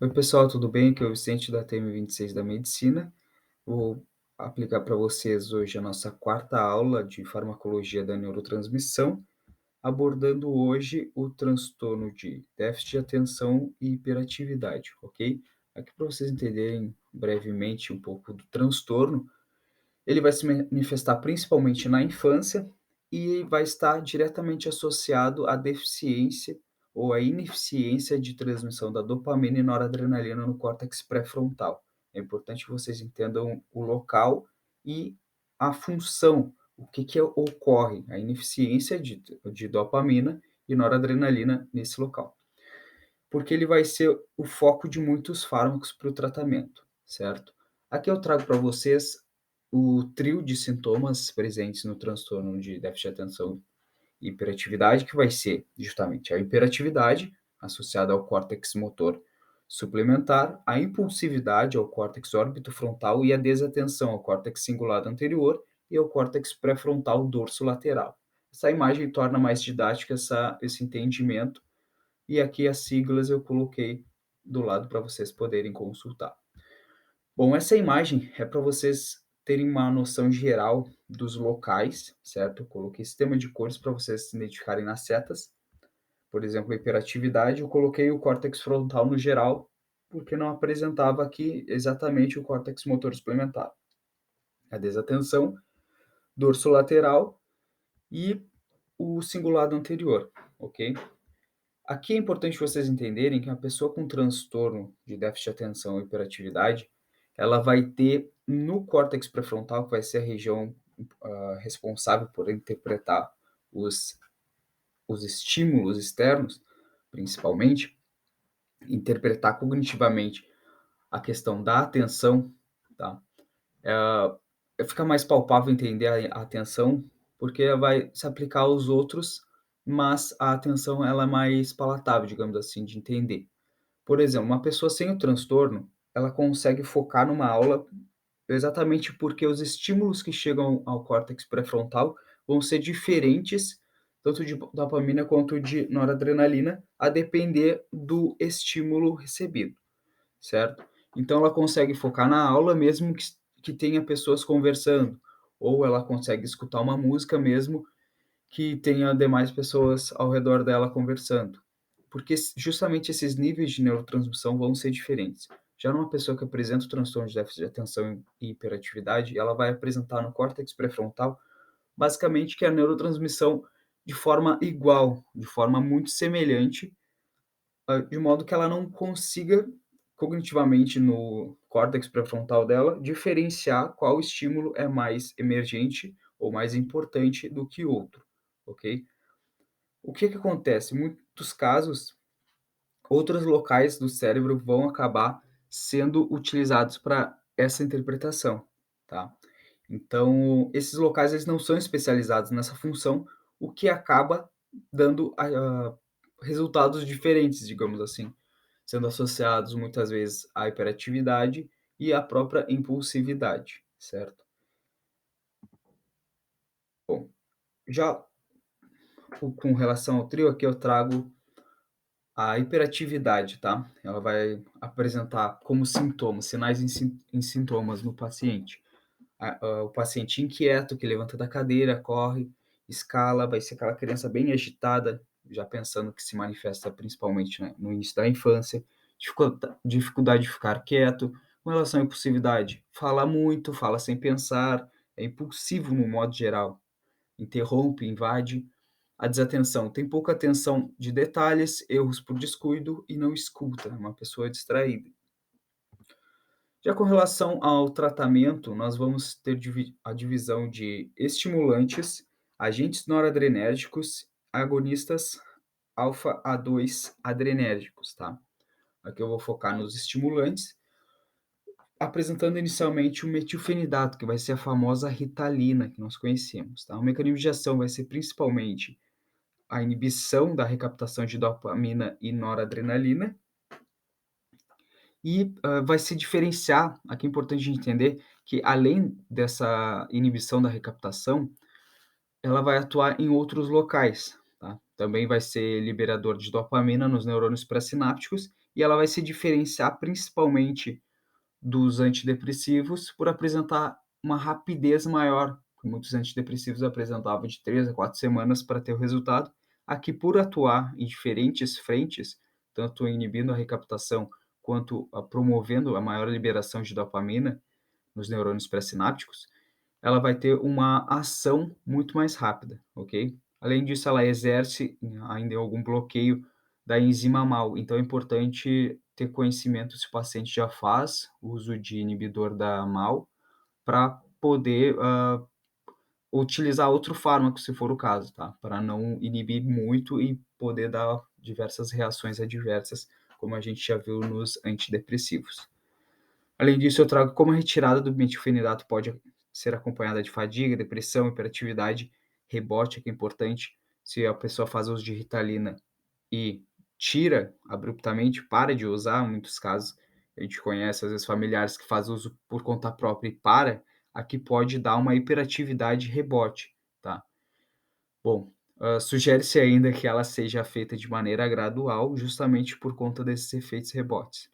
Oi, pessoal, tudo bem? Aqui é o Vicente da TM26 da Medicina. Vou aplicar para vocês hoje a nossa quarta aula de farmacologia da neurotransmissão, abordando hoje o transtorno de déficit de atenção e hiperatividade, ok? Aqui para vocês entenderem brevemente um pouco do transtorno, ele vai se manifestar principalmente na infância e vai estar diretamente associado à deficiência ou à ineficiência de transmissão da dopamina e noradrenalina no córtex pré-frontal. É importante que vocês entendam o local e a função, o que ocorre, a ineficiência de dopamina e noradrenalina nesse local. Porque ele vai ser o foco de muitos fármacos para o tratamento, certo? Aqui eu trago para vocês o trio de sintomas presentes no transtorno de déficit de atenção e hiperatividade, que vai ser justamente a hiperatividade, associada ao córtex motor suplementar, a impulsividade ao córtex órbito-frontal e a desatenção ao córtex cingulado anterior e ao córtex pré-frontal dorso-lateral. Essa imagem torna mais didática esse entendimento, e aqui as siglas eu coloquei do lado para vocês poderem consultar. Bom, essa imagem é para vocês terem uma noção geral dos locais, certo? Eu coloquei sistema de cores para vocês se identificarem nas setas. Por exemplo, a hiperatividade, eu coloquei o córtex frontal no geral, porque não apresentava aqui exatamente o córtex motor suplementar. A desatenção, dorso lateral e o cingulado anterior, ok? Aqui é importante vocês entenderem que a pessoa com transtorno de déficit de atenção e hiperatividade, ela vai ter no córtex pré-frontal, que vai ser a região responsável por interpretar os, os estímulos externos, principalmente, interpretar cognitivamente a questão da atenção, tá? Fica mais palpável entender a atenção, porque vai se aplicar aos outros, mas a atenção ela é mais palatável, digamos assim, de entender. Por exemplo, uma pessoa sem o transtorno, ela consegue focar numa aula exatamente porque os estímulos que chegam ao córtex pré-frontal vão ser diferentes, tanto de dopamina quanto de noradrenalina, a depender do estímulo recebido, certo? Então ela consegue focar na aula mesmo que tenha pessoas conversando, ou ela consegue escutar uma música mesmo que tenha demais pessoas ao redor dela conversando, porque justamente esses níveis de neurotransmissão vão ser diferentes. Já numa pessoa que apresenta o transtorno de déficit de atenção e hiperatividade, ela vai apresentar no córtex pré-frontal, basicamente, que é a neurotransmissão de forma igual, de forma muito semelhante, de modo que ela não consiga cognitivamente no córtex pré-frontal dela diferenciar qual estímulo é mais emergente ou mais importante do que outro, ok? O que acontece? Em muitos casos, outros locais do cérebro vão acabar sendo utilizados para essa interpretação, tá? Então, esses locais eles não são especializados nessa função, o que acaba dando resultados diferentes, digamos assim, sendo associados muitas vezes à hiperatividade e à própria impulsividade, certo? Bom, já com relação ao trio, aqui eu trago a hiperatividade, tá? Ela vai apresentar como sintomas, sinais em sintomas no paciente. O paciente inquieto, que levanta da cadeira, corre, escala, vai ser aquela criança bem agitada, já pensando que se manifesta principalmente, né, no início da infância, dificuldade de ficar quieto. Com relação à impulsividade, fala muito, fala sem pensar, é impulsivo no modo geral, interrompe, invade. A desatenção, tem pouca atenção de detalhes, erros por descuido e não escuta, é uma pessoa distraída. Já com relação ao tratamento, nós vamos ter a divisão de estimulantes, agentes noradrenérgicos, agonistas alfa-A2 adrenérgicos, tá? Aqui eu vou focar nos estimulantes, apresentando inicialmente o metilfenidato, que vai ser a famosa Ritalina que nós conhecemos, tá? O mecanismo de ação vai ser principalmente a inibição da recaptação de dopamina e noradrenalina, e vai se diferenciar, aqui é importante a gente entender que além dessa inibição da recaptação, ela vai atuar em outros locais, tá? Também vai ser liberador de dopamina nos neurônios pré-sinápticos e ela vai se diferenciar principalmente dos antidepressivos por apresentar uma rapidez maior. Muitos antidepressivos apresentavam de 3 a 4 semanas para ter o resultado. Aqui, por atuar em diferentes frentes, tanto inibindo a recaptação quanto promovendo a maior liberação de dopamina nos neurônios pré-sinápticos, ela vai ter uma ação muito mais rápida, ok? Além disso, ela exerce ainda algum bloqueio da enzima MAO, então é importante ter conhecimento se o paciente já faz uso de inibidor da MAO para poder, utilizar outro fármaco, se for o caso, tá? Para não inibir muito e poder dar diversas reações adversas, como a gente já viu nos antidepressivos. Além disso, eu trago como a retirada do metilfenidato pode ser acompanhada de fadiga, depressão, hiperatividade, rebote, que é importante. Se a pessoa faz uso de Ritalina e tira abruptamente, para de usar, em muitos casos, a gente conhece, às vezes, familiares que fazem uso por conta própria e para, aqui pode dar uma hiperatividade rebote, tá? Bom, sugere-se ainda que ela seja feita de maneira gradual, justamente por conta desses efeitos rebotes.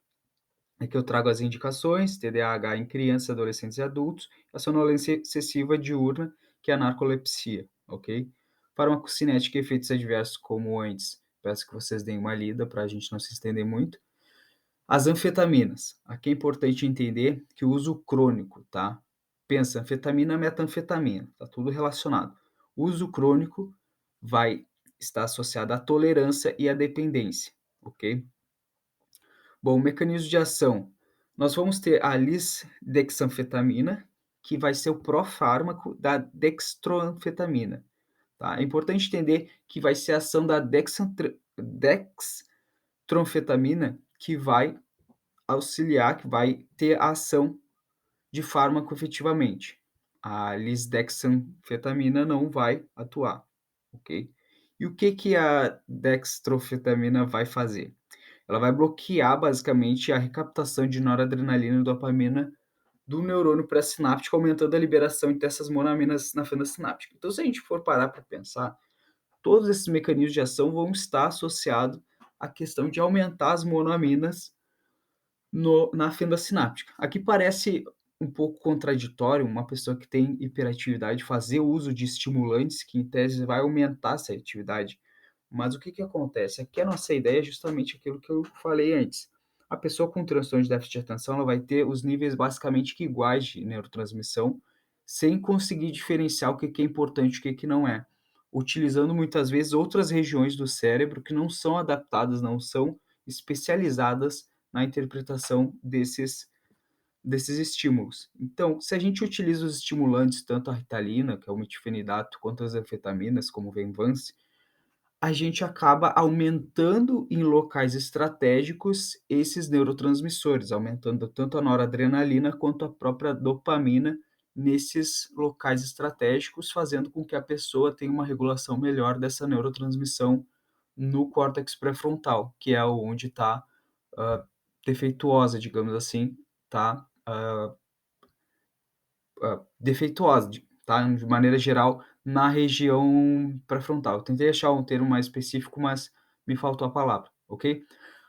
Aqui eu trago as indicações: TDAH em crianças, adolescentes e adultos, a sonolência excessiva diurna, que é a narcolepsia, ok? Farmacocinética e efeitos adversos como antes. Peço que vocês deem uma lida para a gente não se estender muito. As anfetaminas. Aqui é importante entender que o uso crônico, tá? Pensa, anfetamina, metanfetamina, tá tudo relacionado. O uso crônico vai estar associado à tolerância e à dependência, ok? Bom, o mecanismo de ação, nós vamos ter a lisdexanfetamina, que vai ser o profármaco da dextroanfetamina, tá? É importante entender que vai ser a ação da dextroanfetamina que vai auxiliar, que vai ter a ação de fármaco efetivamente. A lisdexanfetamina não vai atuar, ok? E o que que a dextroanfetamina vai fazer? Ela vai bloquear basicamente a recaptação de noradrenalina e dopamina do neurônio pré-sináptico, aumentando a liberação dessas monaminas na fenda sináptica. Então, se a gente for parar para pensar, todos esses mecanismos de ação vão estar associados à questão de aumentar as monaminas na fenda sináptica. Aqui parece um pouco contraditório uma pessoa que tem hiperatividade fazer uso de estimulantes que, em tese, vai aumentar essa atividade. Mas o que que acontece? Aqui a nossa ideia é justamente aquilo que eu falei antes. A pessoa com transtorno de déficit de atenção, ela vai ter os níveis basicamente que iguais de neurotransmissão, sem conseguir diferenciar o que que é importante e o que que não é, utilizando muitas vezes outras regiões do cérebro que não são adaptadas, não são especializadas na interpretação desses estímulos. Então, se a gente utiliza os estimulantes, tanto a Ritalina, que é o metilfenidato, quanto as anfetaminas, como o Venvance, a gente acaba aumentando em locais estratégicos esses neurotransmissores, aumentando tanto a noradrenalina quanto a própria dopamina nesses locais estratégicos, fazendo com que a pessoa tenha uma regulação melhor dessa neurotransmissão no córtex pré-frontal, que é onde está defeituosa, digamos assim, tá defeituosa, tá? De maneira geral, na região pré-frontal. Tentei achar um termo mais específico, mas me faltou a palavra, ok?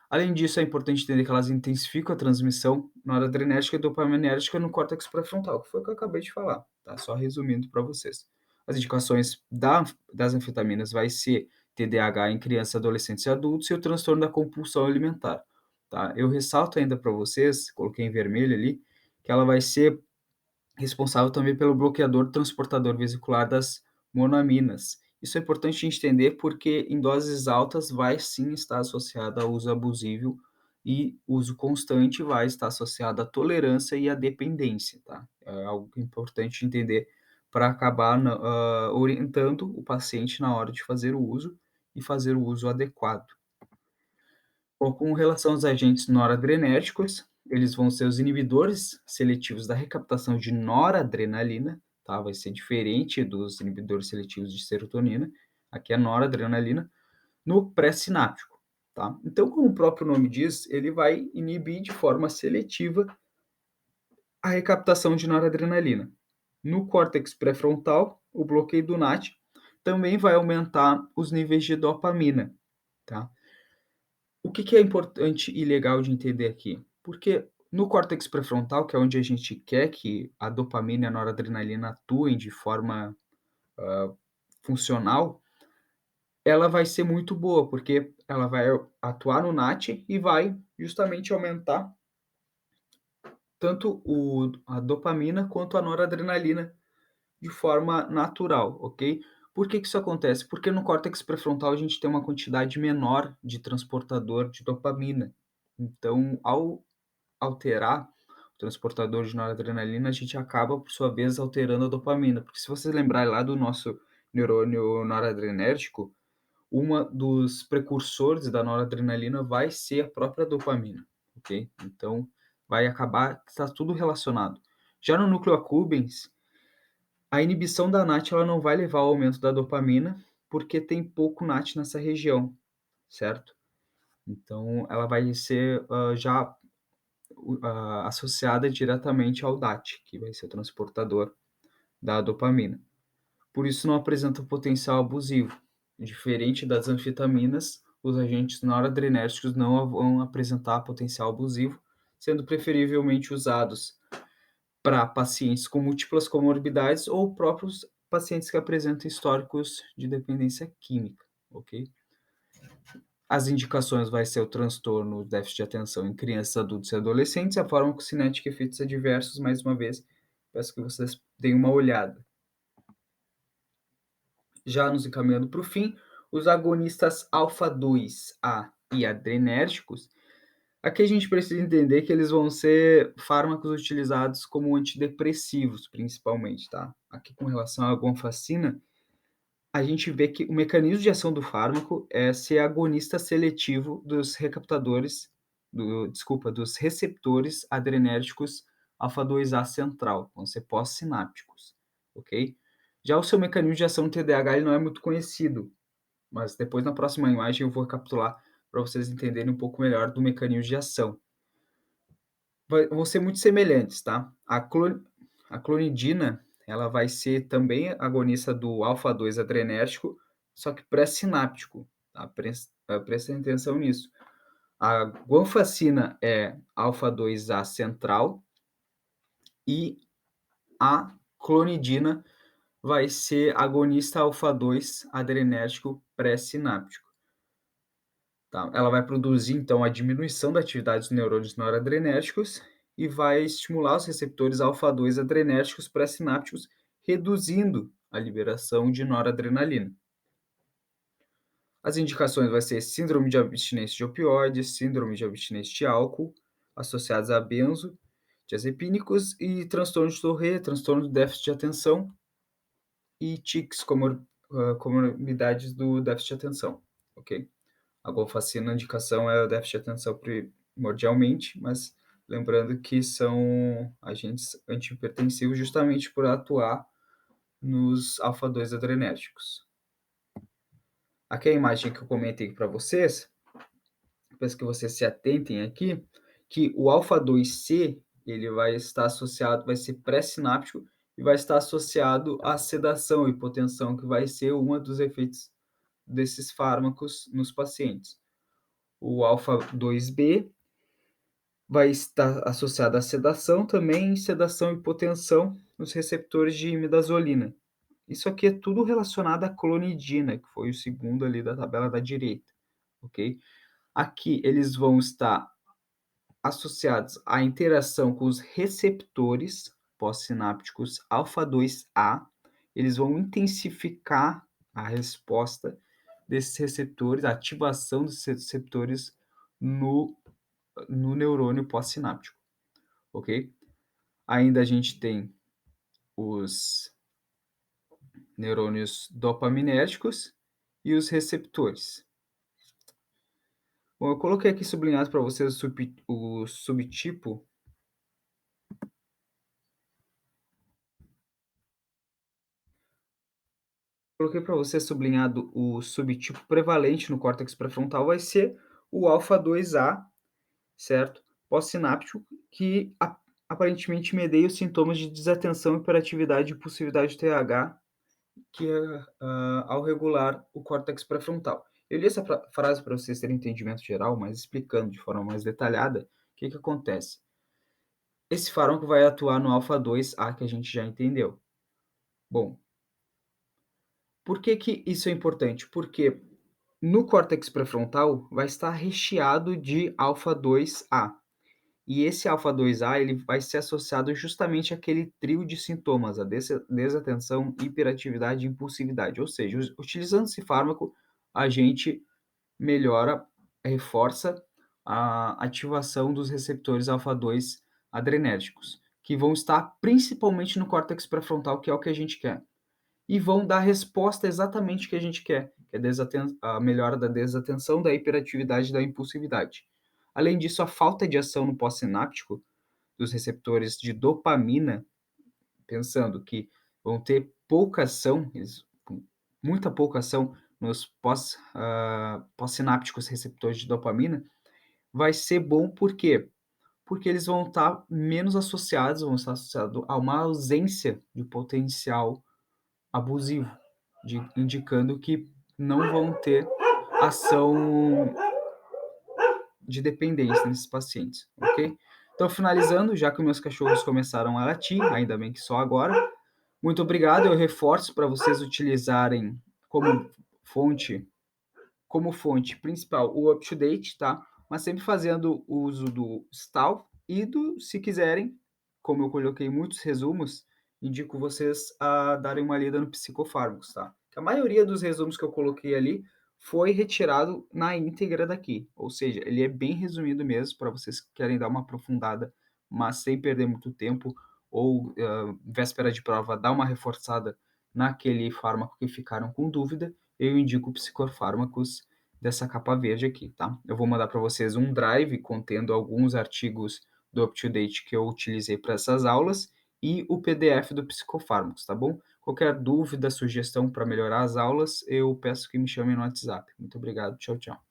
Além disso, é importante entender que elas intensificam a transmissão noradrenérgica e dopaminérgica no córtex pré-frontal, que foi o que eu acabei de falar, tá? Só resumindo para vocês. As indicações das anfetaminas vai ser TDAH em crianças, adolescentes e adultos e o transtorno da compulsão alimentar, tá? Eu ressalto ainda para vocês, coloquei em vermelho ali, que ela vai ser responsável também pelo bloqueador transportador vesicular das monoaminas. Isso é importante a gente entender porque em doses altas vai sim estar associada a uso abusivo e uso constante vai estar associado à tolerância e à dependência, tá? É algo que é importante entender para acabar orientando o paciente na hora de fazer o uso e fazer o uso adequado. Bom, com relação aos agentes noradrenérgicos, eles vão ser os inibidores seletivos da recaptação de noradrenalina, tá? Vai ser diferente dos inibidores seletivos de serotonina, aqui é noradrenalina, no pré-sináptico, tá? Então, como o próprio nome diz, ele vai inibir de forma seletiva a recaptação de noradrenalina. No córtex pré-frontal, o bloqueio do NAT também vai aumentar os níveis de dopamina, tá? O que que é importante e legal de entender aqui? Porque no córtex pré-frontal, que é onde a gente quer que a dopamina e a noradrenalina atuem de forma funcional, ela vai ser muito boa, porque ela vai atuar no NAT e vai justamente aumentar tanto a dopamina quanto a noradrenalina de forma natural, ok? Por que que isso acontece? Porque no córtex pré-frontal a gente tem uma quantidade menor de transportador de dopamina. Então, ao alterar o transportador de noradrenalina, a gente acaba, por sua vez, alterando a dopamina. Porque se vocês lembrarem lá do nosso neurônio noradrenérgico, uma dos precursores da noradrenalina vai ser a própria dopamina, ok? Então, vai acabar que está tudo relacionado. Já no núcleo accumbens, a inibição da NAT ela não vai levar ao aumento da dopamina, porque tem pouco NAT nessa região, certo? Então, ela vai ser já associada diretamente ao DAT, que vai ser o transportador da dopamina. Por isso não apresenta potencial abusivo. Diferente das anfetaminas, os agentes noradrenérgicos não vão apresentar potencial abusivo, sendo preferivelmente usados para pacientes com múltiplas comorbidades ou próprios pacientes que apresentam históricos de dependência química, ok? As indicações vai ser o transtorno déficit de atenção em crianças, adultos e adolescentes, a farmacocinética e efeitos adversos, mais uma vez, peço que vocês deem uma olhada. Já nos encaminhando para o fim, os agonistas alfa-2A e adrenérgicos, aqui a gente precisa entender que eles vão ser fármacos utilizados como antidepressivos, principalmente, tá? Aqui com relação à gonfacina, a gente vê que o mecanismo de ação do fármaco é ser agonista seletivo dos recaptadores, dos receptores adrenérgicos alfa-2A central, vão ser pós-sinápticos, ok? Já o seu mecanismo de ação no TDAH ele não é muito conhecido, mas depois na próxima imagem eu vou recapitular para vocês entenderem um pouco melhor do mecanismo de ação. Vão ser muito semelhantes, tá? A clonidina, ela vai ser também agonista do alfa-2 adrenérgico, só que pré-sináptico, tá? Prestem atenção nisso. A guanfacina é alfa-2A central e a clonidina vai ser agonista alfa-2 adrenérgico pré-sináptico. Tá? Ela vai produzir, então, a diminuição da atividade dos neurônios noradrenérgicos e vai estimular os receptores alfa-2 adrenérgicos pré-sinápticos, reduzindo a liberação de noradrenalina. As indicações vai ser síndrome de abstinência de opioides, síndrome de abstinência de álcool, associados a benzodiazepínicos e transtornos de Tourette, transtorno de déficit de atenção e tics, comorbidades do déficit de atenção, ok? A golfacina, a indicação é o déficit de atenção primordialmente, mas lembrando que são agentes antihipertensivos justamente por atuar nos alfa-2 adrenérgicos. Aqui é a imagem que eu comentei para vocês, peço que vocês se atentem aqui, que o alfa-2C ele vai estar associado, vai ser pré-sináptico e vai estar associado à sedação e hipotensão, que vai ser um dos efeitos desses fármacos nos pacientes. O alfa-2B vai estar associado à sedação também, sedação e hipotensão nos receptores de imidazolina. Isso aqui é tudo relacionado à clonidina, que foi o segundo ali da tabela da direita, ok? Aqui eles vão estar associados à interação com os receptores pós-sinápticos alfa-2A, eles vão intensificar a resposta desses receptores, a ativação desses receptores no neurônio pós-sináptico, ok? Ainda a gente tem os neurônios dopaminérgicos e os receptores. Bom, eu coloquei aqui sublinhado para vocês o subtipo. Coloquei para você sublinhado o subtipo prevalente no córtex pré-frontal vai ser o alfa-2A, certo? Pós-sináptico, que aparentemente medeia os sintomas de desatenção, hiperatividade e impulsividade do TH, que é ao regular o córtex pré-frontal. Eu li essa frase para vocês terem entendimento geral, mas explicando de forma mais detalhada, o que que acontece? Esse fármaco vai atuar no alfa 2A que a gente já entendeu. Bom, por que que isso é importante? Porque no córtex pré-frontal vai estar recheado de alfa 2A. E esse alfa 2A ele vai ser associado justamente àquele trio de sintomas, a desatenção, hiperatividade e impulsividade. Ou seja, utilizando esse fármaco, a gente melhora, reforça a ativação dos receptores alfa 2 adrenérgicos, que vão estar principalmente no córtex pré-frontal, que é o que a gente quer, e vão dar a resposta exatamente que a gente quer, que é a melhora da desatenção, da hiperatividade e da impulsividade. Além disso, a falta de ação no pós-sináptico dos receptores de dopamina, pensando que vão ter pouca ação, muita pouca ação nos pós-sinápticos receptores de dopamina, vai ser bom por quê? Porque eles vão estar menos associados, vão estar associados a uma ausência de potencial abusivo, indicando que não vão ter ação de dependência nesses pacientes, ok? Então, finalizando, já que meus cachorros começaram a latir, ainda bem que só agora, muito obrigado. Eu reforço para vocês utilizarem como fonte principal o UpToDate, tá? Mas sempre fazendo uso do STAL e se quiserem, como eu coloquei muitos resumos, indico vocês a darem uma lida no Psicofármacos, tá? Que a maioria dos resumos que eu coloquei ali foi retirado na íntegra daqui, ou seja, ele é bem resumido mesmo para vocês que querem dar uma aprofundada, mas sem perder muito tempo, ou véspera de prova, dar uma reforçada naquele fármaco que ficaram com dúvida, eu indico psicofármacos dessa capa verde aqui, tá? Eu vou mandar para vocês um drive contendo alguns artigos do UpToDate que eu utilizei para essas aulas e o PDF do psicofármacos, tá bom? Qualquer dúvida, sugestão para melhorar as aulas, eu peço que me chamem no WhatsApp. Muito obrigado, tchau, tchau.